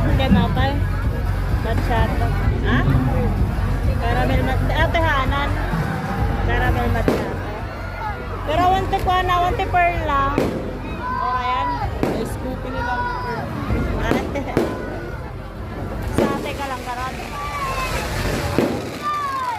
Hindi mapay. Bachata. Ha? Caramel macchiato. Ate hanan. Caramel macchiato. Pero 1 ko na, 1 per lang. O ayan. Scoopy nila. Ate. Sa ate ka lang karon.